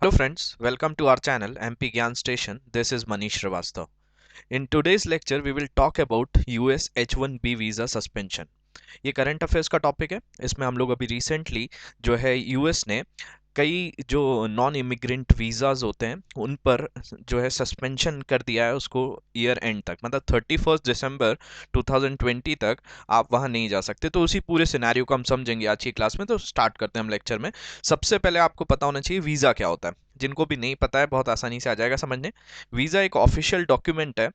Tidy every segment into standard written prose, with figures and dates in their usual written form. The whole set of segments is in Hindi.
Hello friends, welcome to our channel MP Gyan Station. This is Manish Srivastav. In today's lecture we will talk about US H1B visa suspension. ये करंट अफेयर्स का टॉपिक है। इसमें हम लोग अभी रिसेंटली जो है यूएस ने कई जो नॉन इमिग्रेंट वीज़ाज होते हैं उन पर जो है सस्पेंशन कर दिया है उसको ईयर एंड तक, मतलब 31 दिसंबर 2020 तक आप वहाँ नहीं जा सकते। तो उसी पूरे सिनेरियो को हम समझेंगे आज की क्लास में। तो स्टार्ट करते हैं हम लेक्चर में। सबसे पहले आपको पता होना चाहिए वीज़ा क्या होता है। जिनको भी नहीं पता है बहुत आसानी से आ जाएगा समझने। वीज़ा एक ऑफिशियल डॉक्यूमेंट है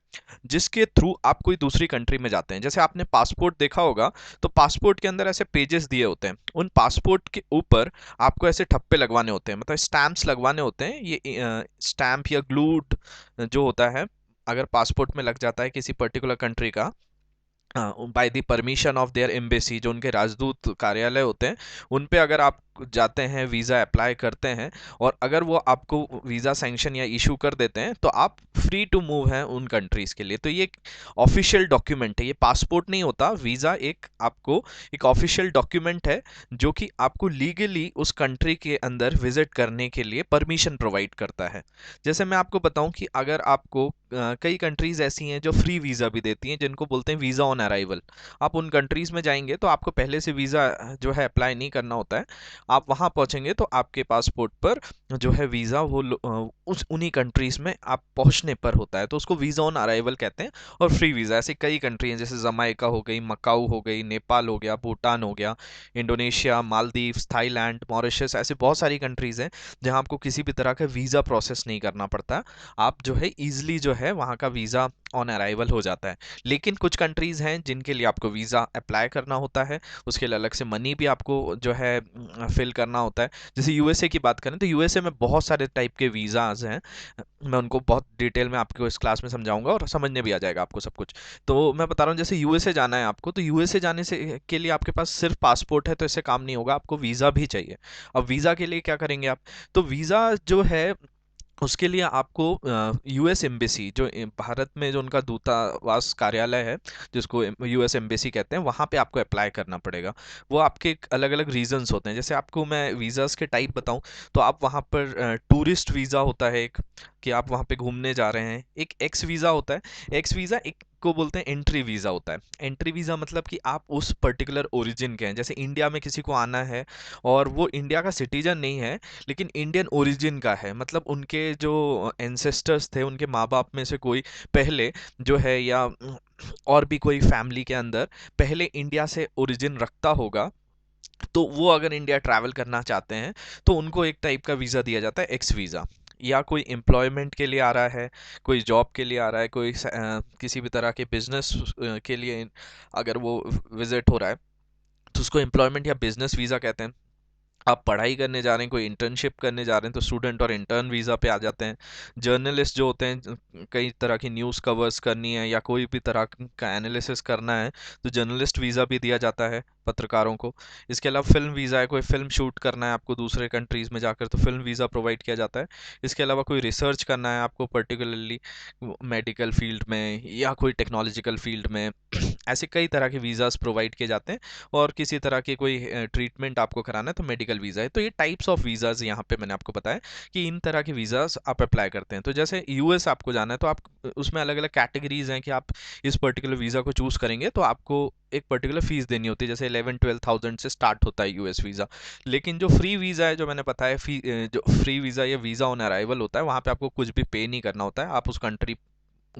जिसके थ्रू आप कोई दूसरी कंट्री में जाते हैं। जैसे आपने पासपोर्ट देखा होगा तो पासपोर्ट के अंदर ऐसे पेजेस दिए होते हैं, उन पासपोर्ट के ऊपर आपको ऐसे ठप्पे लगवाने होते हैं, मतलब स्टैंप्स लगवाने होते हैं। ये स्टैंप या ग्लूड जो होता है अगर पासपोर्ट में लग जाता है किसी पर्टिकुलर कंट्री का, by the permission of their embassy, जो उनके राजदूत कार्यालय होते हैं, उन पे अगर आप जाते हैं वीज़ा अप्लाई करते हैं और अगर वो आपको वीज़ा सैंक्शन या इशू कर देते हैं तो आप फ्री टू मूव हैं उन कंट्रीज़ के लिए। तो ये एक ऑफिशियल डॉक्यूमेंट है, ये पासपोर्ट नहीं होता। वीज़ा एक आपको एक ऑफिशियल डॉक्यूमेंट है जो कि आपको लीगली उस कंट्री के अंदर विजिट करने के लिए परमिशन प्रोवाइड करता है। जैसे मैं आपको बताऊं कि अगर आपको कई कंट्रीज़ ऐसी हैं जो फ्री वीज़ा भी देती हैं जिनको बोलते हैं वीज़ा ऑन अराइवल। आप उन कंट्रीज़ में जाएंगे तो आपको पहले से वीज़ा जो है अप्लाई नहीं करना होता है। आप वहाँ पहुँचेंगे तो आपके पासपोर्ट पर जो है वीज़ा वो उस उन्हीं कंट्रीज़ में आप पहुँचने पर होता है, तो उसको वीज़ा ऑन अराइवल कहते हैं। और फ्री वीज़ा ऐसे कई कंट्री हैं, जैसे जमाइका हो गई, मकाऊ हो गई, नेपाल हो गया, भूटान हो गया, इंडोनेशिया, मालदीव्स, थाईलैंड, मॉरिशस, ऐसे बहुत सारी कंट्रीज़ हैं जहाँ आपको किसी भी तरह का वीज़ा प्रोसेस नहीं करना पड़ता। आप जो है ईजिली जो है वहाँ का वीज़ा ऑन अराइवल हो जाता है। लेकिन कुछ कंट्रीज़ हैं जिनके लिए आपको वीज़ा अप्लाई करना होता है, उसके लिए अलग से मनी भी आपको जो है फिल करना होता है। जैसे यूएसए की बात करें तो यूएसए में बहुत सारे टाइप के वीज़ाज हैं। मैं उनको बहुत डिटेल में आपको इस क्लास में समझाऊंगा और समझने भी आ जाएगा आपको सब कुछ। तो मैं बता रहा हूँ, जैसे यूएसए जाना है आपको तो यूएसए जाने से के लिए आपके पास सिर्फ पासपोर्ट है तो इससे काम नहीं होगा, आपको वीज़ा भी चाहिए। अब वीज़ा के लिए क्या करेंगे आप? तो वीज़ा जो है उसके लिए आपको यूएस एम्बेसी, जो भारत में जो उनका दूतावास कार्यालय है जिसको यूएस एम्बेसी कहते हैं, वहाँ पे आपको अप्लाई करना पड़ेगा। वो आपके अलग अलग रीजंस होते हैं। जैसे आपको मैं वीज़ास के टाइप बताऊं तो आप वहाँ पर टूरिस्ट वीज़ा होता है एक, कि आप वहाँ पे घूमने जा रहे हैं। एक एक्स वीज़ा होता है। एक्स वीज़ा एक को बोलते हैं एंट्री वीज़ा होता है। एंट्री वीज़ा मतलब कि आप उस पर्टिकुलर ओरिजिन के हैं। जैसे इंडिया में किसी को आना है और वो इंडिया का सिटीजन नहीं है लेकिन इंडियन ओरिजिन का है, मतलब उनके जो एंसेस्टर्स थे, उनके माँ बाप में से कोई पहले जो है, या और भी कोई फैमिली के अंदर पहले इंडिया से ओरिजिन रखता होगा, तो वो अगर इंडिया ट्रैवल करना चाहते हैं तो उनको एक टाइप का वीज़ा दिया जाता है, एक्स वीज़ा। या कोई एम्प्लॉयमेंट के लिए आ रहा है, कोई जॉब के लिए आ रहा है, कोई किसी भी तरह के बिजनेस के लिए अगर वो विजिट हो रहा है तो उसको एम्प्लॉयमेंट या बिजनेस वीज़ा कहते हैं। आप पढ़ाई करने जा रहे हैं, कोई इंटर्नशिप करने जा रहे हैं तो स्टूडेंट और इंटर्न वीज़ा पे आ जाते हैं। जर्नलिस्ट जो होते हैं, कई तरह की न्यूज़ कवर्स करनी है या कोई भी तरह का एनालिसिस करना है तो जर्नलिस्ट वीज़ा भी दिया जाता है पत्रकारों को। इसके अलावा फिल्म वीज़ा है, कोई फिल्म शूट करना है आपको दूसरे कंट्रीज़ में जाकर तो फिल्म वीज़ा प्रोवाइड किया जाता है। इसके अलावा कोई रिसर्च करना है आपको पर्टिकुलरली मेडिकल फील्ड में या कोई टेक्नोलॉजिकल फील्ड में ऐसे कई तरह के वीज़ास प्रोवाइड किए जाते हैं। और किसी तरह की कोई ट्रीटमेंट आपको कराना है तो मेडिकल वीज़ा है। तो ये टाइप्स ऑफ वीज़ाज़ यहाँ पे मैंने आपको बताया कि इन तरह के वीज़ाज़ आप अप्लाई करते हैं। तो जैसे यूएस आपको जाना है तो आप उसमें अलग अलग कैटेगरीज हैं कि आप इस पर्टिकुलर वीज़ा को चूज़ करेंगे तो आपको एक पर्टिकुलर फीस देनी होती है। जैसे 11-12 थाउजेंड से स्टार्ट होता है यूएस वीज़ा। लेकिन जो फ्री वीज़ा है, जो मैंने बताया जो फ्री वीज़ा या वीज़ा ऑन अराइवल होता है, वहाँ पे आपको कुछ भी पे नहीं करना होता है। आप उस कंट्री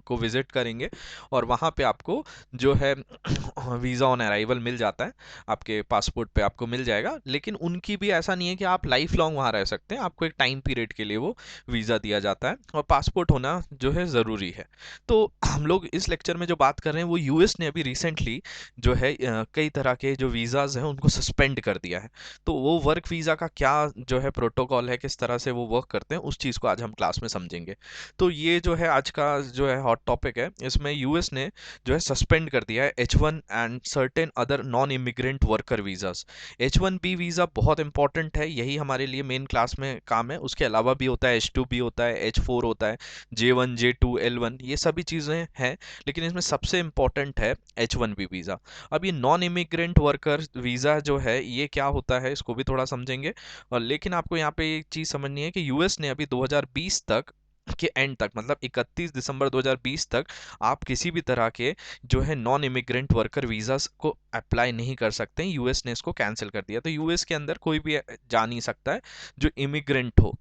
को विजिट करेंगे और वहाँ पे आपको जो है वीज़ा ऑन अराइवल मिल जाता है, आपके पासपोर्ट पे आपको मिल जाएगा। लेकिन उनकी भी ऐसा नहीं है कि आप लाइफ लॉन्ग वहाँ रह सकते हैं, आपको एक टाइम पीरियड के लिए वो वीज़ा दिया जाता है और पासपोर्ट होना जो है ज़रूरी है। तो हम लोग इस लेक्चर में जो बात कर रहे हैं वो यूएस ने अभी रिसेंटली जो है कई तरह के जो वीज़ाज़ हैं उनको सस्पेंड कर दिया है। तो वो वर्क वीज़ा का क्या जो है प्रोटोकॉल है, किस तरह से वो वर्क करते हैं, उस चीज़ को आज हम क्लास में समझेंगे। तो ये जो है आज का जो है हॉट टॉपिक है। इसमें यूएस ने जो है सस्पेंड कर दिया है H1 and certain other non immigrant worker visas. H1B visa बहुत इंपॉर्टेंट है, यही हमारे लिए मेन क्लास में काम है। उसके अलावा भी होता है, H2B होता है, H4 होता है, J1 J2 L1, ये सभी चीज़ें हैं, लेकिन इसमें सबसे इंपॉर्टेंट है H1B वीज़ा। अब ये नॉन इमिग्रेंट वर्कर वीज़ा जो है ये क्या होता है, इसको भी थोड़ा समझेंगे। और लेकिन आपको यहाँ पे एक चीज़ समझनी है कि यूएस ने अभी 2020 तक के एंड तक, मतलब 31 दिसंबर 2020 तक आप किसी भी तरह के जो है नॉन इमिग्रेंट वर्कर वीज़ास को अप्लाई नहीं कर सकते हैं। यूएस ने इसको कैंसिल कर दिया। तो यूएस के अंदर कोई भी जा नहीं सकता है जो इमिग्रेंट हो,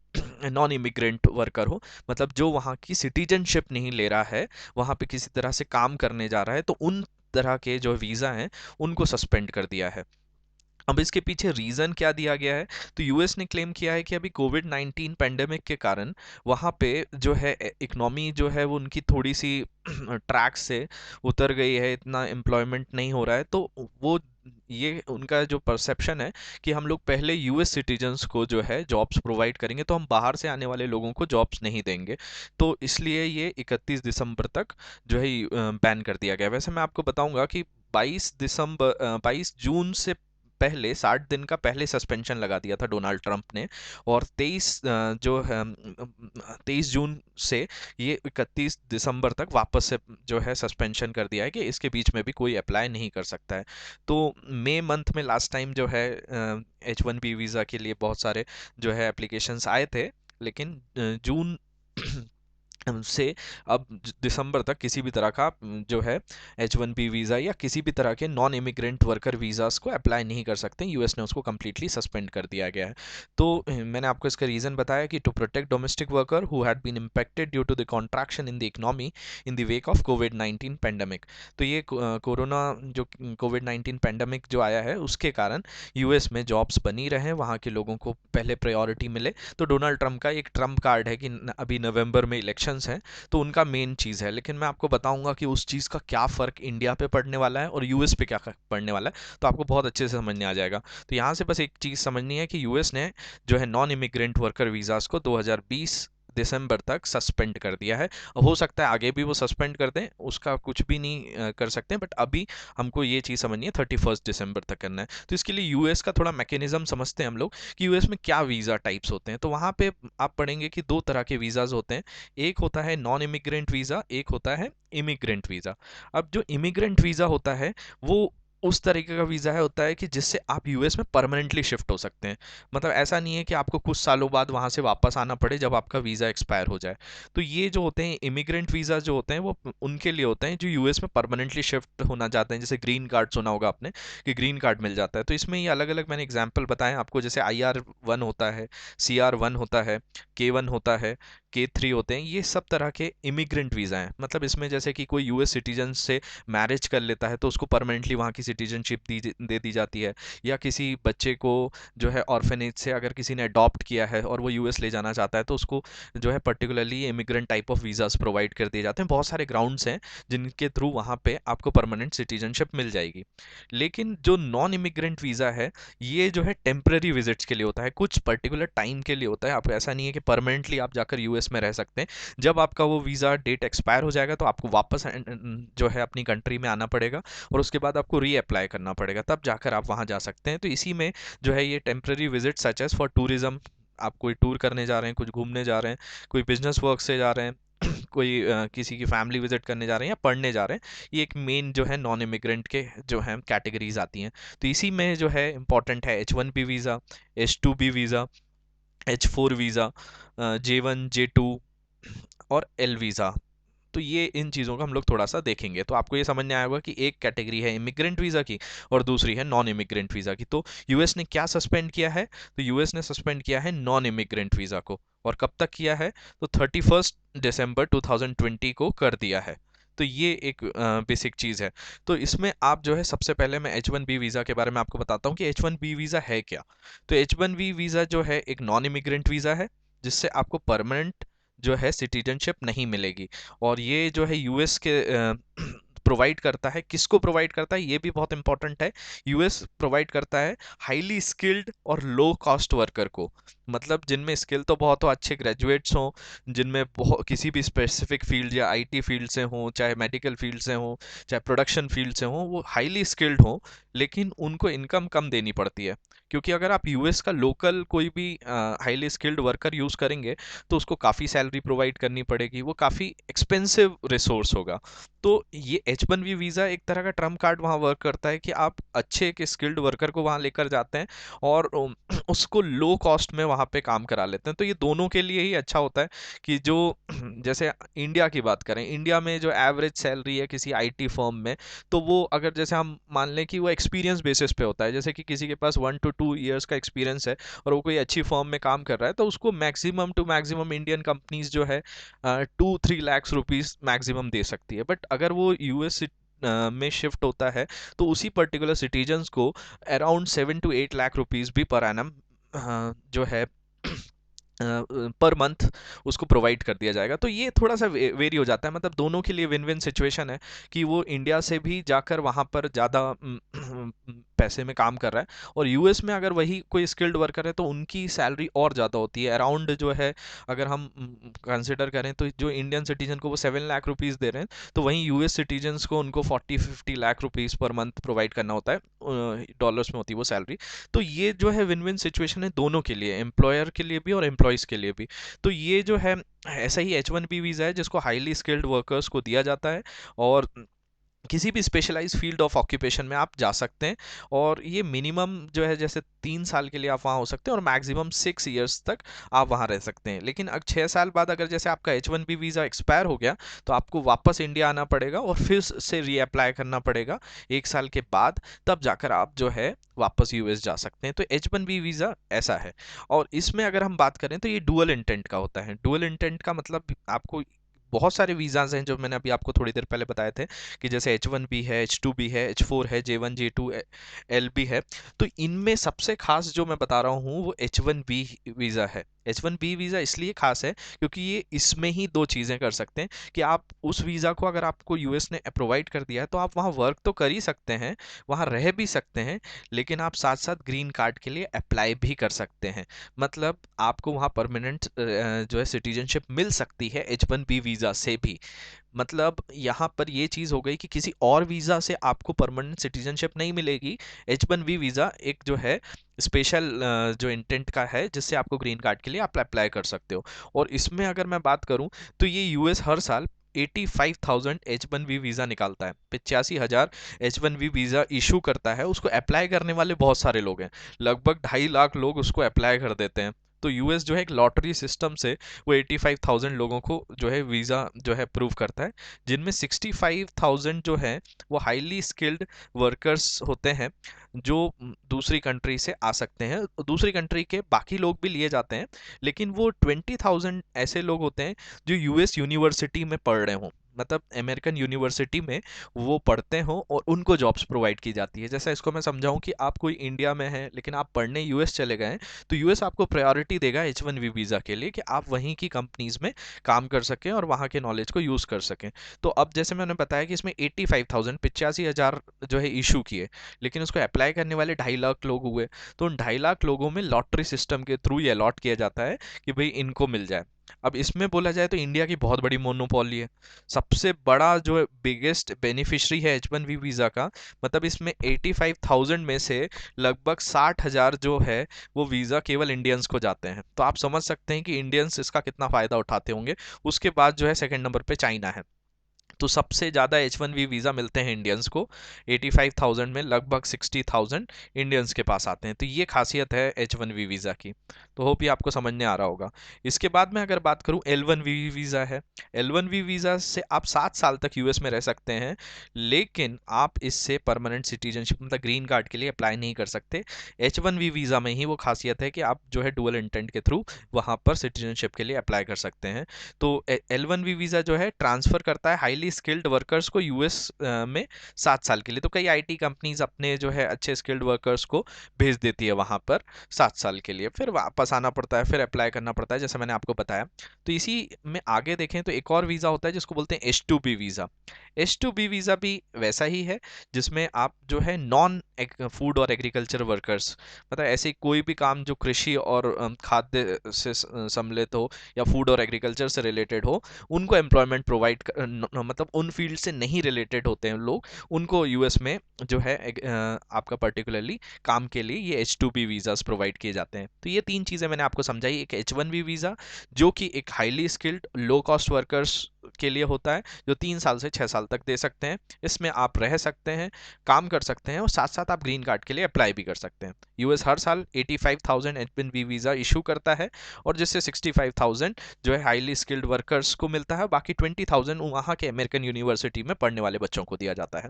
नॉन इमिग्रेंट वर्कर हो, मतलब जो वहाँ की सिटीजनशिप नहीं ले रहा है, वहाँ पे किसी तरह से काम करने जा रहा है, तो उन तरह के जो वीज़ा हैं उनको सस्पेंड कर दिया है। अब इसके पीछे रीज़न क्या दिया गया है, तो यूएस ने क्लेम किया है कि अभी कोविड-19 पैंडेमिक के कारण वहाँ पे जो है इकोनॉमी जो है वो उनकी थोड़ी सी ट्रैक से उतर गई है, इतना एम्प्लॉयमेंट नहीं हो रहा है। तो वो ये उनका जो परसेप्शन है कि हम लोग पहले यूएस सिटीजन्स को जो है जॉब्स प्रोवाइड करेंगे, तो हम बाहर से आने वाले लोगों को जॉब्स नहीं देंगे। तो इसलिए ये 31 दिसंबर तक जो है बैन कर दिया गया। वैसे मैं आपको बताऊंगा कि 22 जून से पहले 60 दिन का पहले सस्पेंशन लगा दिया था डोनाल्ड ट्रंप ने, और 23 जून से ये 31 दिसंबर तक वापस से जो है सस्पेंशन कर दिया है कि इसके बीच में भी कोई अप्लाई नहीं कर सकता है। तो मई मंथ में लास्ट टाइम जो है H1B वीज़ा के लिए बहुत सारे जो है एप्लीकेशंस आए थे, लेकिन जून से अब दिसंबर तक किसी भी तरह का जो है H1B वीज़ा या किसी भी तरह के नॉन इमिग्रेंट वर्कर वीज़ास को अप्लाई नहीं कर सकते। यूएस ने उसको कम्प्लीटली सस्पेंड कर दिया गया है। तो मैंने आपको इसका रीज़न बताया कि to protect domestic worker who had been impacted due to the contraction in the economy in the wake of कोविड-19 पैंडमिक। तो ये कोरोना जो कोविड-19 पैंडमिक जो आया है उसके कारण यूएस में जॉब्स बनी रहे, वहाँ के लोगों को पहले प्रायोरिटी मिले। तो डोनाल्ड ट्रंप का एक ट्रम्प कार्ड है कि अभी नवंबर में इलेक्शंस हैं, तो उनका मेन चीज़ है। लेकिन मैं आपको बताऊंगा कि उस चीज़ का क्या फ़र्क इंडिया पे पड़ने वाला है और यूएस पे क्या पड़ने वाला है, तो आपको बहुत अच्छे से समझने आ जाएगा। तो यहाँ से बस एक चीज़ समझनी है कि यूएस ने जो है नॉन इमिग्रेंट वर्कर वीज़ास को 2020 दिसंबर तक सस्पेंड कर दिया है। अब हो सकता है आगे भी वो सस्पेंड कर दें, उसका कुछ भी नहीं कर सकते, बट अभी हमको ये चीज़ समझनी है 31 दिसंबर तक करना है। तो इसके लिए यूएस का थोड़ा मैकेनिज्म समझते हैं हम लोग कि यूएस में क्या वीज़ा टाइप्स होते हैं। तो वहाँ पे आप पढ़ेंगे कि दो तरह के वीज़ाज होते हैं, एक होता है नॉन इमिग्रेंट वीज़ा, एक होता है इमिग्रेंट वीज़ा। अब जो इमिग्रेंट वीज़ा होता है वो उस तरीके का वीज़ा है होता है कि जिससे आप यूएस में परमानेंटली शिफ्ट हो सकते हैं। मतलब ऐसा नहीं है कि आपको कुछ सालों बाद वहाँ से वापस आना पड़े जब आपका वीज़ा एक्सपायर हो जाए। तो ये जो होते हैं इमिग्रेंट वीज़ा जो होते हैं वो उनके लिए होते हैं जो यूएस में परमानेंटली शिफ्ट होना चाहते हैं। जैसे ग्रीन कार्ड सुना होगा आपने कि ग्रीन कार्ड मिल जाता है। तो इसमें ये अलग अलग मैंने एग्जाम्पल बताए आपको, जैसे IR1 होता है, CR1 होता है, K1 होता है, K3 होते हैं। ये सब तरह के इमिग्रेंट वीज़ा हैं। मतलब इसमें जैसे कि कोई यूएस सिटीजन से मैरिज कर लेता है तो उसको परमानेंटली वहाँ की सिटीजनशिप दे दी जाती है, या किसी बच्चे को जो है ऑर्फेनेज से अगर किसी ने अडॉप्ट किया है और वो यूएस ले जाना चाहता है तो उसको जो है particularly immigrant type of visas provide कर दिए जाते हैं। बहुत सारे ग्राउंड्स हैं जिनके थ्रू वहाँ पे आपको परमानेंट सिटीजनशिप मिल जाएगी। लेकिन जो नॉन इमिग्रेंट वीज़ा है ये जो है टेम्पररी विजिट्स के लिए होता है, कुछ पर्टिकुलर टाइम के लिए होता है। आपको ऐसा नहीं है कि परमानेंटली आप जाकर यूएस में रह सकते हैं। जब आपका वो वीज़ा डेट एक्सपायर हो जाएगा तो आपको वापस जो है अपनी कंट्री में आना पड़ेगा और उसके बाद आपको री अप्लाई करना पड़ेगा, तब जाकर आप वहाँ जा सकते हैं। तो इसी में जो है ये temporary visit such as for tourism, आप कोई टूर करने जा रहे हैं, कुछ घूमने जा रहे हैं, कोई बिजनेस वर्क से जा रहे हैं, कोई किसी की फैमिली विजिट करने जा रहे हैं या पढ़ने जा रहे हैं, ये एक मेन जो है नॉन इमिग्रेंट के जो है कैटेगरीज आती हैं। तो इसी में जो है इंपॉर्टेंट है H1B visa, H2B visa, H4 visa, J1 J2 और L वीज़ा। तो ये इन चीज़ों का हम लोग थोड़ा सा देखेंगे। तो आपको ये समझ में आया होगा कि एक कैटेगरी है इमिग्रेंट वीज़ा की और दूसरी है नॉन इमिग्रेंट वीज़ा की। तो यूएस ने क्या सस्पेंड किया है, तो यूएस ने सस्पेंड किया है नॉन इमिग्रेंट वीज़ा को। और कब तक किया है, तो 31 दिसंबर 2020 को कर दिया है। तो ये एक बेसिक चीज़ है। तो इसमें आप जो है सबसे पहले मैं H1B वीज़ा के बारे में आपको बताता हूँ कि H1B वीज़ा है क्या। तो H1B वीज़ा जो है एक नॉन इमिग्रेंट वीज़ा है जिससे आपको परमानेंट जो है सिटीजनशिप नहीं मिलेगी। और ये जो है यूएस के प्रोवाइड करता है, किसको प्रोवाइड करता है ये भी बहुत इंपॉर्टेंट है। यूएस प्रोवाइड करता है हाईली स्किल्ड और लो कॉस्ट वर्कर को। मतलब जिनमें स्किल तो बहुत हो, अच्छे ग्रेजुएट्स हों, जिनमें बहुत किसी भी स्पेसिफिक फील्ड या आईटी फील्ड से हों, चाहे मेडिकल फील्ड से हों, चाहे प्रोडक्शन फील्ड से हों, वो हाईली स्किल्ड हों, लेकिन उनको इनकम कम देनी पड़ती है। क्योंकि अगर आप यूएस का लोकल कोई भी हाईली स्किल्ड वर्कर यूज़ करेंगे तो उसको काफ़ी सैलरी प्रोवाइड करनी पड़ेगी, वो काफ़ी एक्सपेंसिव रिसोर्स होगा। तो ये H1B वीज़ा एक तरह का ट्रम्प कार्ड वहाँ वर्क करता है कि आप अच्छे एक स्किल्ड वर्कर को वहाँ लेकर जाते हैं और उसको लो कॉस्ट में वहाँ पे काम करा लेते हैं। तो ये दोनों के लिए ही अच्छा होता है कि जो जैसे इंडिया की बात करें, इंडिया में जो एवरेज सैलरी है किसी आईटी फर्म में, तो वो अगर जैसे हम मान लें कि वो एक्सपीरियंस बेसिस पे होता है, जैसे कि किसी के पास 1 to 2 years का एक्सपीरियंस है और वो कोई अच्छी फर्म में काम कर रहा है, तो उसको maximum to maximum Indian companies जो है 2-3 लाख रुपीज़ मैक्सिमम दे सकती है। बट अगर वो यूएस में शिफ्ट होता है तो उसी पर्टिकुलर सिटीजन्स को अराउंड 7 to 8 लाख रुपीज़ भी पर एनम जो है पर मंथ उसको प्रोवाइड कर दिया जाएगा। तो ये थोड़ा सा वेरी हो जाता है, मतलब दोनों के लिए विन विन सिचुएशन है कि वो इंडिया से भी जाकर वहाँ पर ज़्यादा पैसे में काम कर रहा है, और यूएस में अगर वही कोई स्किल्ड वर्कर है तो उनकी सैलरी और ज़्यादा होती है। अराउंड जो है अगर हम कंसिडर करें तो जो इंडियन सिटीजन को वो 7 लाख रुपीज़ दे रहे हैं, तो वहीं यूएस सिटीजन्स को उनको 40-50 lakh rupees per month provide करना होता है, डॉलर्स में होती है वो सैलरी। तो ये जो है विन विन सिचुएशन है दोनों के लिए, एम्प्लॉयर के लिए भी और एम्प्लॉयज़ के लिए भी। तो ये जो है ऐसा ही H1B वीज़ा है जिसको हाईली स्किल्ड वर्कर्स को दिया जाता है, और किसी भी स्पेशलाइज फील्ड ऑफ ऑक्यूपेशन में आप जा सकते हैं। और ये मिनिमम जो है जैसे 3 साल के लिए आप वहाँ हो सकते हैं और मैक्सिमम 6 years तक आप वहाँ रह सकते हैं। लेकिन अब 6 साल बाद अगर जैसे आपका H1B वीज़ा एक्सपायर हो गया तो आपको वापस इंडिया आना पड़ेगा और फिर से रीअप्लाई करना पड़ेगा 1 साल के बाद, तब जाकर आप जो है वापस यूएस जा सकते हैं। तो H1B वीज़ा ऐसा है। और इसमें अगर हम बात करें तो ये डुअल इंटेंट का होता है। डुअल इंटेंट का मतलब आपको बहुत सारे वीज़ाज़ हैं जो मैंने अभी आपको थोड़ी देर पहले बताए थे कि जैसे H1B है, H2B है, H4 है, J1 J2 LB है। तो इनमें सबसे खास जो मैं बता रहा हूँ वो H1B वीज़ा है। H1B वीज़ा इसलिए खास है क्योंकि ये इसमें ही दो चीज़ें कर सकते हैं कि आप उस वीज़ा को अगर आपको यूएस ने प्रोवाइड कर दिया है तो आप वहाँ वर्क तो कर ही सकते हैं, वहाँ रह भी सकते हैं, लेकिन आप साथ साथ ग्रीन कार्ड के लिए अप्लाई भी कर सकते हैं। मतलब आपको वहाँ परमानेंट जो है सिटीजनशिप मिल सकती है H1B वीज़ा से भी। मतलब यहाँ पर ये चीज़ हो गई कि किसी और वीज़ा से आपको परमानेंट सिटीजनशिप नहीं मिलेगी। H1B वीज़ा एक जो है स्पेशल जो इंटेंट का है जिससे आपको ग्रीन कार्ड के लिए आप अप्लाई कर सकते हो। और इसमें अगर मैं बात करूँ तो ये यूएस हर साल 85,000 H1B वीज़ा निकालता है, 85,000 H1B वीज़ा इशू करता है। उसको अप्लाई करने वाले बहुत सारे लोग हैं, लगभग 2.5 लाख लोग उसको अप्लाई कर देते हैं। तो यूएस जो है एक लॉटरी सिस्टम से वो 85,000 लोगों को जो है वीज़ा जो है अप्रूव करता है, जिनमें 65,000 जो है वो हाईली स्किल्ड वर्कर्स होते हैं जो दूसरी कंट्री से आ सकते हैं। दूसरी कंट्री के बाकी लोग भी लिए जाते हैं, लेकिन वो 20,000 ऐसे लोग होते हैं जो यूएस यूनिवर्सिटी में पढ़ रहे हों, मतलब अमेरिकन यूनिवर्सिटी में वो पढ़ते हों और उनको जॉब्स प्रोवाइड की जाती है। जैसा इसको मैं समझाऊं कि आप कोई इंडिया में हैं लेकिन आप पढ़ने यूएस चले गए हैं, तो यूएस आपको प्रायोरिटी देगा H1B वीज़ा के लिए कि आप वहीं की कंपनीज में काम कर सकें और वहाँ के नॉलेज को यूज़ कर सकें। तो अब जैसे मैंने बताया कि इसमें 85,000 85,000 जो है इशू किए, लेकिन उसको अप्लाई करने वाले 2.5 लाख लोग हुए। तो उन 2.5 लाख लोगों में लॉटरी सिस्टम के थ्रू ये अलॉट किया जाता है कि भाई इनको मिल जाए। अब इसमें बोला जाए तो इंडिया की बहुत बड़ी मोनोपोली है, सबसे बड़ा जो बिगेस्ट बेनिफिशियरी है H1B वीज़ा का। मतलब इसमें 85,000 में से लगभग 60,000 जो है वो वीज़ा केवल इंडियंस को जाते हैं। तो आप समझ सकते हैं कि इंडियंस इसका कितना फ़ायदा उठाते होंगे। उसके बाद जो है सेकंड नंबर पे चाइना है। तो सबसे ज़्यादा H1B वीज़ा मिलते हैं इंडियंस को, 85,000 में लगभग 60,000 इंडियंस के पास आते हैं। तो ये खासियत है H1B वीज़ा की। तो होप ये आपको समझ में आ रहा होगा। इसके बाद मैं अगर बात करूं L1B वीज़ा है। L1B वीज़ा से आप 7 साल तक यूएस में रह सकते हैं, लेकिन आप इससे परमानेंट सिटीजनशिप मतलब ग्रीन कार्ड के लिए अप्लाई नहीं कर सकते। H1B वीज़ा में ही वो खासियत है कि आप जो है डुअल इंटेंट के थ्रू वहाँ पर सिटीजनशिप के लिए अप्लाई कर सकते हैं। तो L1B वीज़ा जो है ट्रांसफ़र करता है हाईली हाईली स्किल्ड वर्कर्स को यूएस में 7 साल के लिए। तो कई आईटी कंपनीज अपने जो है अच्छे स्किल्ड वर्कर्स को भेज देती है वहां पर 7 साल के लिए, फिर वापस आना पड़ता है, फिर अप्लाई करना पड़ता है, जैसे मैंने आपको बताया। तो इसी में आगे देखें तो एक और वीज़ा होता है जिसको बोलते हैं H2B वीज़ा। H2B वीज़ा भी वैसा ही है, जिसमें आप जो है नॉन फूड और एग्रीकल्चर वर्कर्स, मतलब ऐसे कोई भी काम जो कृषि और खाद्य से सम्मिलित हो या फूड और एग्रीकल्चर से रिलेटेड हो, उनको एम्प्लॉयमेंट प्रोवाइड मतलब उन फील्ड से नहीं रिलेटेड होते हैं लोग, उनको यूएस में जो है आपका पर्टिकुलरली काम के लिए ये H2B वीज़ास प्रोवाइड किए जाते हैं। तो ये तीन चीज़ें मैंने आपको समझाई। एक H1B वीज़ा जो कि एक highly skilled low cost workers के लिए होता है, जो 3 साल से 6 साल तक दे सकते हैं। इसमें आप रह सकते हैं, काम कर सकते हैं और साथ साथ आप ग्रीन कार्ड के लिए अप्लाई भी कर सकते हैं। यूएस हर साल 85,000 H1B वीज़ा इशू करता है और जिससे 65,000 जो है हाईली स्किल्ड वर्कर्स को मिलता है, बाकी 20,000 वहाँ के अमेरिकन यूनिवर्सिटी में पढ़ने वाले बच्चों को दिया जाता है।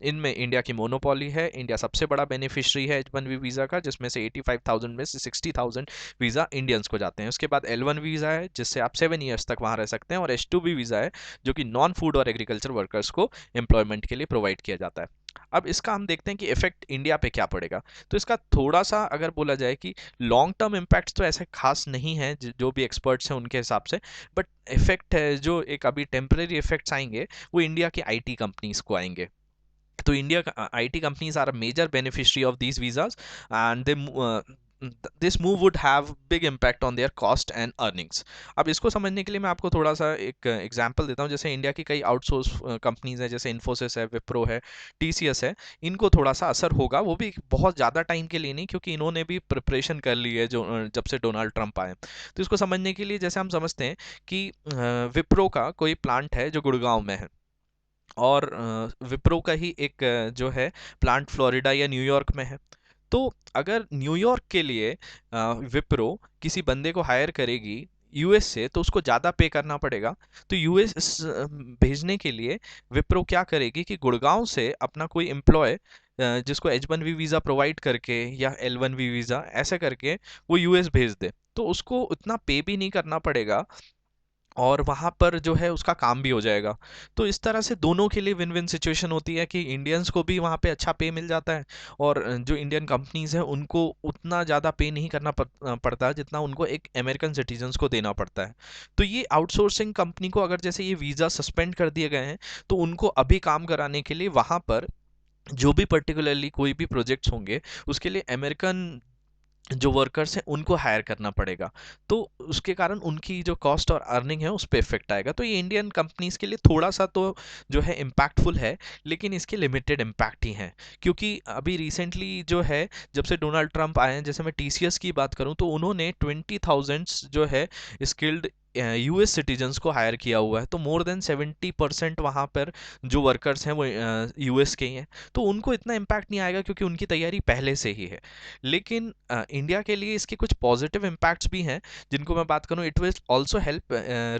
इनमें इंडिया की मोनोपॉली है, इंडिया सबसे बड़ा बेनिफिशियरी है H1B वीज़ा का, जिसमें से 85,000 में से 60,000 वीज़ा इंडियंस को जाते हैं। उसके बाद L1 वीज़ा है जिससे आप 7 ईयर्स तक वहाँ रह सकते हैं, और H2B वीज़ा है जो कि नॉन फूड और एग्रीकल्चर वर्कर्स को एम्प्लॉयमेंट के लिए प्रोवाइड किया जाता है। अब इसका हम देखते हैं कि इफेक्ट इंडिया पे क्या पड़ेगा। तो इसका थोड़ा सा अगर बोला जाए कि लॉन्ग टर्म इम्पैक्ट्स तो ऐसे खास नहीं है जो भी एक्सपर्ट्स हैं उनके हिसाब से, बट इफेक्ट है जो एक अभी टेम्परेरी इफेक्ट्स आएंगे वो इंडिया की आईटी कंपनीज को आएंगे। तो India IT companies are a major beneficiary of these visas and they this move would have big impact on their cost and earnings. अब इसको समझने के लिए मैं आपको थोड़ा सा एक एग्जांपल देता हूँ। जैसे इंडिया की कई आउटसोर्स कंपनीज हैं, जैसे इन्फोसिस है, विप्रो है, टीसीएस है, इनको थोड़ा सा असर होगा, वो भी बहुत ज़्यादा टाइम के लिए नहीं, क्योंकि इन्होंने भी प्रिपरेशन कर ली है जो जब से डोनाल्ड ट्रंप आए। तो इसको समझने के लिए जैसे हम समझते हैं कि विप्रो का कोई प्लांट है जो गुड़गांव में है, और विप्रो का ही एक जो है प्लांट फ्लोरिडा या न्यूयॉर्क में है। तो अगर न्यूयॉर्क के लिए विप्रो किसी बंदे को हायर करेगी यूएस से, तो उसको ज़्यादा पे करना पड़ेगा। तो यूएस भेजने के लिए विप्रो क्या करेगी कि गुड़गांव से अपना कोई एम्प्लॉय जिसको H1B वीज़ा प्रोवाइड करके या L1B वीज़ा ऐसे करके वो यूएस भेज दे, तो उसको उतना पे भी नहीं करना पड़ेगा और वहाँ पर जो है उसका काम भी हो जाएगा। तो इस तरह से दोनों के लिए विन विन सिचुएशन होती है कि इंडियंस को भी वहाँ पे अच्छा पे मिल जाता है, और जो इंडियन कंपनीज हैं उनको उतना ज़्यादा पे नहीं करना पड़ता जितना उनको एक अमेरिकन सिटीजन्स को देना पड़ता है। तो ये आउटसोर्सिंग कंपनी को अगर जैसे ये वीज़ा सस्पेंड कर दिए गए हैं, तो उनको अभी काम कराने के लिए वहाँ पर जो भी पर्टिकुलरली कोई भी प्रोजेक्ट्स होंगे उसके लिए अमेरिकन जो वर्कर्स हैं उनको हायर करना पड़ेगा। तो उसके कारण उनकी जो कॉस्ट और अर्निंग है उस पे इफेक्ट आएगा। तो ये इंडियन कंपनीज के लिए थोड़ा सा तो जो है इम्पैक्टफुल है, लेकिन इसके लिमिटेड इम्पैक्ट ही हैं, क्योंकि अभी रिसेंटली जो है जब से डोनाल्ड ट्रंप आए हैं, जैसे मैं टीसीएस की बात करूं तो उन्होंने 20,000 जो है स्किल्ड यूएस सिटीजन्स को हायर किया हुआ है। तो मोर देन 70% वहाँ पर जो वर्कर्स हैं वो यूएस के ही हैं। तो उनको इतना इम्पैक्ट नहीं आएगा क्योंकि उनकी तैयारी पहले से ही है। लेकिन इंडिया के लिए इसके कुछ पॉजिटिव इम्पैक्ट्स भी हैं, जिनको मैं बात करूं, it will also help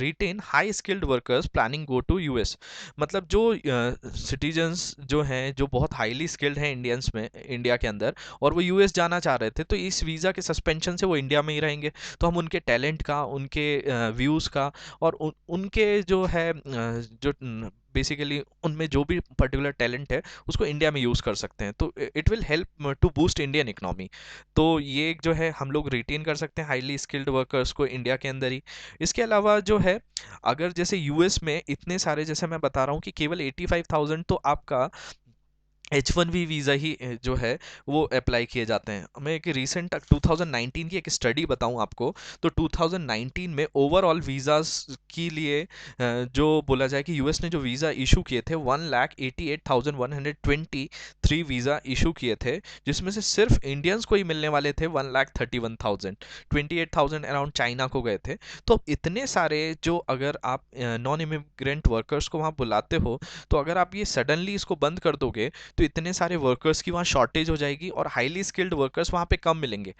retain high skilled workers planning go to US. मतलब जो सिटीजन्स जो हैं जो बहुत हाईली स्किल्ड हैं इंडियंस में इंडिया के अंदर, और वो यूएस जाना चाह रहे थे, तो इस वीज़ा के सस्पेंशन से वो इंडिया में ही रहेंगे। तो हम उनके टैलेंट का, उनके व्यूज़ का और उनके जो है जो बेसिकली उनमें जो भी पर्टिकुलर टैलेंट है उसको इंडिया में यूज़ कर सकते हैं। तो it will help to boost Indian economy. तो ये जो है हम लोग रिटेन कर सकते हैं हाईली स्किल्ड वर्कर्स को इंडिया के अंदर ही। इसके अलावा जो है अगर जैसे यूएस में इतने सारे, जैसे मैं बता रहा हूँ कि केवल 85,000 तो आपका H1B वीज़ा ही जो है वो अप्लाई किए जाते हैं। मैं एक रिसेंट 2019 की एक स्टडी बताऊं आपको, तो 2019 में ओवरऑल वीज़ास के लिए जो बोला जाए कि यूएस ने जो वीज़ा इशू किए थे 1,88,123 वीज़ा इशू किए थे, जिसमें से सिर्फ इंडियंस को ही मिलने वाले थे 1,31,000, 28,000 अराउंड चाइना को गए थे। तो अब इतने सारे जो अगर आप नॉन इमिग्रेंट वर्कर्स को वहाँ बुलाते हो, तो अगर आप ये सडनली इसको बंद कर दोगे तो इतने सारे वर्कर्स की वहाँ शॉर्टेज हो जाएगी और हाईली स्किल्ड वर्कर्स वहाँ पे कम मिलेंगे।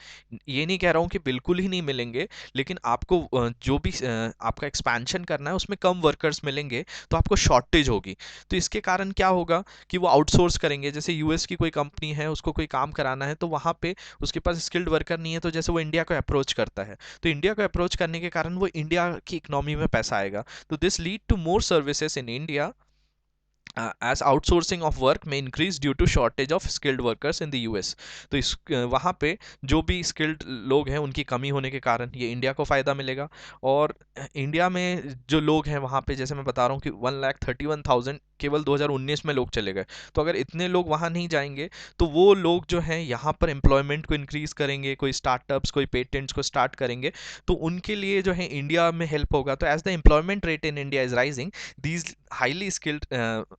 ये नहीं कह रहा हूँ कि बिल्कुल ही नहीं मिलेंगे, लेकिन आपको जो भी आपका एक्सपेंशन करना है उसमें कम वर्कर्स मिलेंगे, तो आपको शॉर्टेज होगी। तो इसके कारण क्या होगा कि वो आउटसोर्स करेंगे। जैसे यूएस की कोई कंपनी है, उसको कोई काम कराना है, तो वहाँ पे उसके पास स्किल्ड वर्कर नहीं है, तो जैसे वो इंडिया को अप्रोच करता है, तो इंडिया को अप्रोच करने के कारण वो इंडिया की इकोनॉमी में पैसा आएगा। तो this lead to more services in India as outsourcing of work may increase due to shortage of skilled workers in the US। तो इस वहाँ पे जो भी स्किल्ड लोग हैं उनकी कमी होने के कारण ये इंडिया को फ़ायदा मिलेगा। और इंडिया में जो लोग हैं वहाँ पे, जैसे मैं बता रहा हूँ कि 1,31,000 केवल 2019 में लोग चले गए। तो अगर इतने लोग वहाँ नहीं जाएंगे तो वो लोग जो हैं यहाँ पर एम्प्लॉयमेंट को इंक्रीज़ करेंगे, कोई स्टार्टअप्स, कोई पेटेंट्स को स्टार्ट करेंगे, तो उनके लिए जो है इंडिया में हेल्प होगा। तो as the employment rate in India is rising, these highly skilled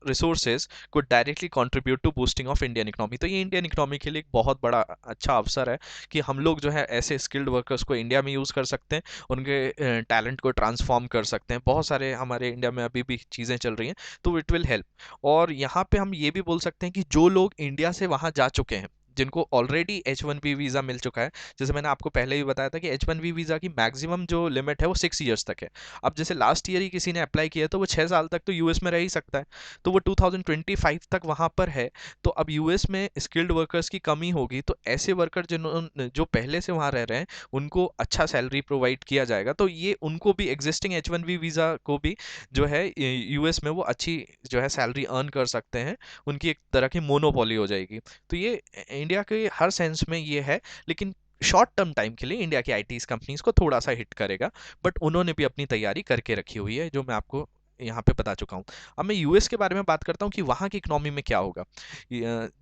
resources could directly contribute to boosting of Indian economy. तो ये इंडियन इकोनॉमी के लिए एक बहुत बड़ा अच्छा अवसर है कि हम लोग जो है ऐसे स्किल्ड वर्कर्स को इंडिया में यूज़ कर सकते हैं, उनके टैलेंट को ट्रांसफॉर्म कर सकते हैं। बहुत सारे हमारे इंडिया में अभी भी चीज़ें चल रही हैं, तो इट विल हेल्प। और यहाँ पे हम ये भी बोल सकते हैं कि जो लोग इंडिया से वहाँ जा चुके हैं, जिनको ऑलरेडी H1B वीज़ा मिल चुका है, जैसे मैंने आपको पहले भी बताया था कि H1B वीज़ा की मैक्सिमम जो लिमिट है वो 6 ईयर्स तक है। अब जैसे लास्ट ईयर ही किसी ने अप्लाई किया तो वो 6 साल तक तो यूएस में रह ही सकता है, तो वो 2025 तक वहाँ पर है। तो अब यूएस में स्किल्ड वर्कर्स की कमी होगी, तो ऐसे वर्कर जिन्होंने जो पहले से वहाँ रह रहे हैं उनको अच्छा सैलरी प्रोवाइड किया जाएगा, तो ये उनको भी एग्जिस्टिंग H1B वीज़ा को भी जो है यूएस में वो अच्छी जो है सैलरी अर्न कर सकते हैं, उनकी एक तरह की मोनोपोली हो जाएगी। तो ये इंडिया के हर सेंस में ये है, लेकिन शॉर्ट टर्म टाइम के लिए इंडिया की आईटी कंपनीज को थोड़ा सा हिट करेगा, बट उन्होंने भी अपनी तैयारी करके रखी हुई है, जो मैं आपको यहाँ पे बता चुका हूँ। अब मैं यूएस के बारे में बात करता हूँ कि वहाँ की इकोनॉमी में क्या होगा।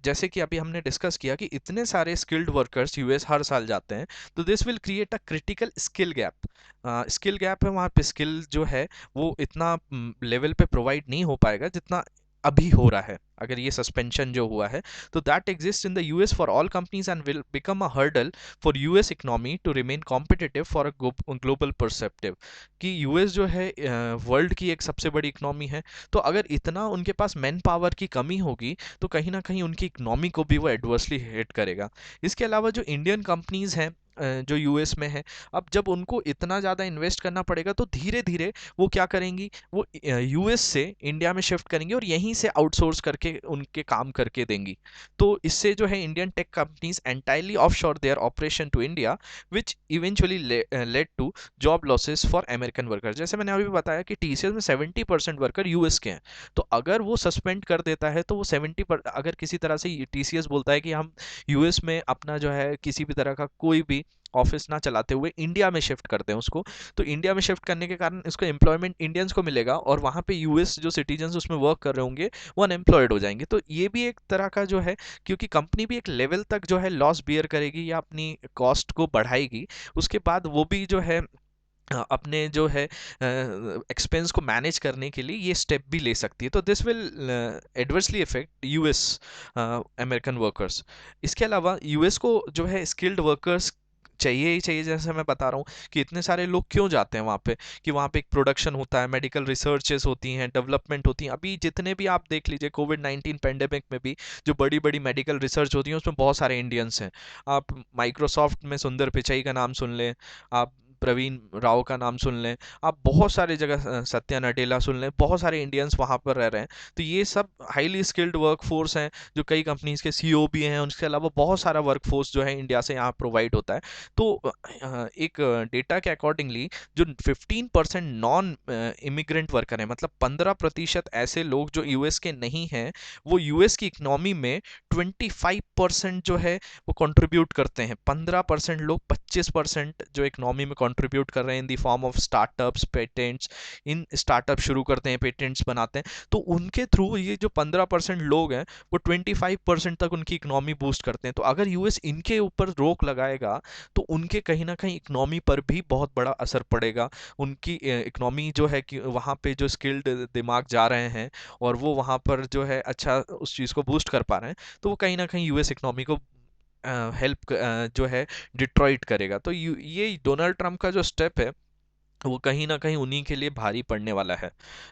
जैसे कि अभी हमने डिस्कस किया कि इतने सारे स्किल्ड वर्कर्स यूएस हर साल जाते हैं, तो this will create a critical skill gap. Skill gap है, वहाँ पे स्किल जो है वो इतना लेवल पे प्रोवाइड नहीं हो पाएगा जितना अभी हो रहा है, अगर ये सस्पेंशन जो हुआ है। तो that exist in the US for all companies and will become a hurdle for US economy to remain competitive for a global perspective. कि यूएस जो है वर्ल्ड की एक सबसे बड़ी इकोनॉमी है, तो अगर इतना उनके पास मैन पावर की कमी होगी तो कहीं ना कहीं उनकी इकोनॉमी को भी वो एडवर्सली हिट करेगा। इसके अलावा जो इंडियन कंपनीज हैं जो यूएस में है, अब जब उनको इतना ज़्यादा इन्वेस्ट करना पड़ेगा तो धीरे धीरे वो क्या करेंगी, वो यूएस से इंडिया में शिफ्ट करेंगी और यहीं से आउटसोर्स करके उनके काम करके देंगी। तो इससे जो है Indian tech companies entirely offshore their operation to India, which eventually led to job losses for American worker. जैसे मैंने अभी बताया कि टीसीएस में 70% वर्कर यूएस के हैं, तो अगर वो सस्पेंड कर देता है तो वो 70 अगर किसी तरह से टीसीएस बोलता है कि हम यूएस में अपना जो है किसी भी तरह का कोई भी ऑफिस ना चलाते हुए इंडिया में शिफ्ट करते हैं उसको, तो इंडिया में शिफ्ट करने के कारण इसको एम्प्लॉयमेंट इंडियंस को मिलेगा और वहाँ पे यूएस जो सिटीजन्स उसमें वर्क कर रहे होंगे वो अनएम्प्लॉयड हो जाएंगे। तो ये भी एक तरह का जो है, क्योंकि कंपनी भी एक लेवल तक जो है लॉस बियर करेगी या अपनी कॉस्ट को बढ़ाएगी, उसके बाद वो भी जो है अपने जो है एक्सपेंस को मैनेज करने के लिए ये स्टेप भी ले सकती है। तो this will adversely effect US American workers. इसके अलावा यूएस को जो है स्किल्ड वर्कर्स चाहिए ही चाहिए, जैसे मैं बता रहा हूँ कि इतने सारे लोग क्यों जाते हैं वहाँ पे, कि वहाँ पे एक प्रोडक्शन होता है, मेडिकल रिसर्चेस होती हैं, डेवलपमेंट होती हैं। अभी जितने भी आप देख लीजिए कोविड-19 पेंडेमिक में भी जो बड़ी बड़ी मेडिकल रिसर्च होती है उसमें बहुत सारे इंडियंस हैं। आप माइक्रोसॉफ्ट में सुंदर पिचाई का नाम सुन लें, आप प्रवीण राव का नाम सुन लें, आप बहुत सारे जगह सत्या नडेला सुन लें, बहुत सारे इंडियंस वहाँ पर रह रहे हैं। तो ये सब हाईली स्किल्ड वर्क फोर्स हैं, जो कई कंपनीज के सीईओ भी हैं। उसके अलावा बहुत सारा वर्क फोर्स जो है इंडिया से यहाँ प्रोवाइड होता है। तो एक डेटा के अकॉर्डिंगली जो 15% नॉन इमिग्रेंट वर्कर हैं, मतलब 15% ऐसे लोग जो यूएस के नहीं हैं, वो यूएस की इकोनॉमी में 25% जो है वो कंट्रीब्यूट करते हैं। 15% लोग 25% जो इकोनॉमी में कंट्रीब्यूट कर रहे हैं in the form of startups, patents. In startup शुरू करते हैं, पेटेंट्स बनाते हैं, तो उनके थ्रू ये जो 15% लोग हैं वो 25% तक उनकी इकोनॉमी बूस्ट करते हैं। तो अगर यूएस इनके ऊपर रोक लगाएगा तो उनके कहीं ना कहीं इकोनॉमी पर भी बहुत बड़ा असर पड़ेगा। उनकी इकोनॉमी जो है कि वहाँ पे जो स्किल्ड दिमाग जा रहे हैं और वो वहाँ पर जो है अच्छा उस चीज़ को बूस्ट कर पा रहे हैं, तो वो कहीं ना कहीं यूएस इकोनॉमी को हेल्प जो है डिट्रॉइट करेगा। तो ये डोनाल्ड ट्रंप का जो स्टेप है वो कहीं ना कहीं उन्हीं के लिए भारी पड़ने वाला है।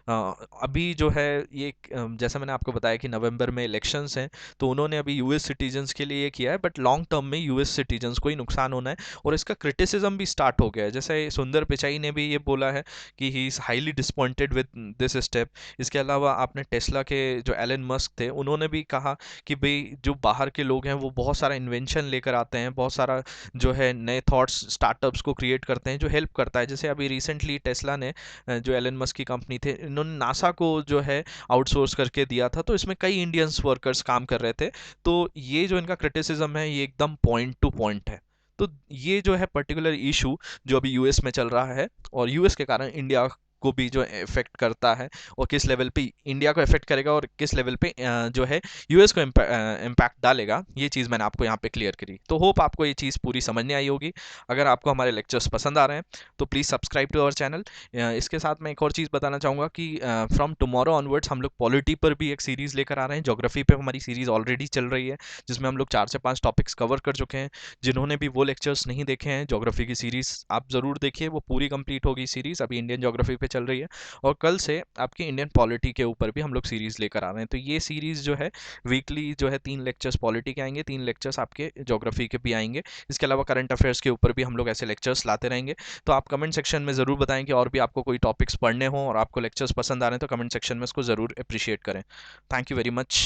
अभी जो है ये जैसा मैंने आपको बताया कि नवंबर में इलेक्शंस हैं, तो उन्होंने अभी यूएस सिटीजन्स के लिए ये किया है, बट लॉन्ग टर्म में यूएस सिटीजन्स को ही नुकसान होना है और इसका क्रिटिसिज्म भी स्टार्ट हो गया है। जैसे सुंदर पिचाई ने भी ये बोला है कि he is highly disappointed with this step. इसके अलावा आपने टेस्ला के जो एलन मस्क थे उन्होंने भी कहा कि भाई जो बाहर के लोग हैं वो बहुत सारा इन्वेंशन लेकर आते हैं, बहुत सारा जो है नए थॉट्स स्टार्टअप्स को क्रिएट करते हैं जो हेल्प करता है। जैसे अभी रिसेंटली टेस्ला ने जो एलन मस्क की कंपनी थे, इन्होंने नासा को जो है आउटसोर्स करके दिया था, तो इसमें कई इंडियंस वर्कर्स काम कर रहे थे। तो ये जो इनका क्रिटिसिज्म है ये एकदम पॉइंट टू पॉइंट है। तो ये जो है पर्टिकुलर इशू जो अभी यूएस में चल रहा है और यूएस के कारण इंडिया को भी जो इफेक्ट करता है, और किस लेवल पे इंडिया को इफेक्ट करेगा और किस लेवल पे जो है यूएस को इम्पैक्ट डालेगा, ये चीज़ मैंने आपको यहाँ पे क्लियर करी। तो होप आपको ये चीज़ पूरी समझ में आई होगी। अगर आपको हमारे लेक्चर्स पसंद आ रहे हैं तो please subscribe to our channel. इसके साथ मैं एक और चीज़ बताना चाहूँगा कि फ्रॉम टुमारो ऑनवर्ड्स हम लोग पॉलिटी पर भी एक सीरीज़ लेकर आ रहे हैं। ज्योग्राफी पे हमारी सीरीज़ ऑलरेडी चल रही है, जिसमें हम लोग 4 से 5 टॉपिक्स कवर कर चुके हैं। जिन्होंने भी वो लेक्चर्स नहीं देखे हैं ज्योग्राफी की सीरीज़, आप ज़रूर देखिए, वो पूरी कंप्लीट होगी सीरीज़। अभी इंडियन ज्योग्राफी पे चल रही है और कल से आपकी इंडियन पॉलिटी के ऊपर भी हम लोग सीरीज़ लेकर आ रहे हैं। तो ये सीरीज़ जो है वीकली जो है 3 लेक्चर्स पॉलिटी के आएंगे, 3 लेक्चर्स आपके ज्योग्राफी के भी आएंगे। इसके अलावा करंट अफेयर्स के ऊपर भी हम लोग ऐसे लेक्चर्स लाते रहेंगे। तो आप कमेंट सेक्शन में ज़रूर बताएं कि और भी आपको कोई टॉपिक्स पढ़ने हों और आपको लेक्चर्स पसंद आ रहे हैं, तो कमेंट सेक्शन में उसको ज़रूर अप्रिशिएट करें। Thank you very much.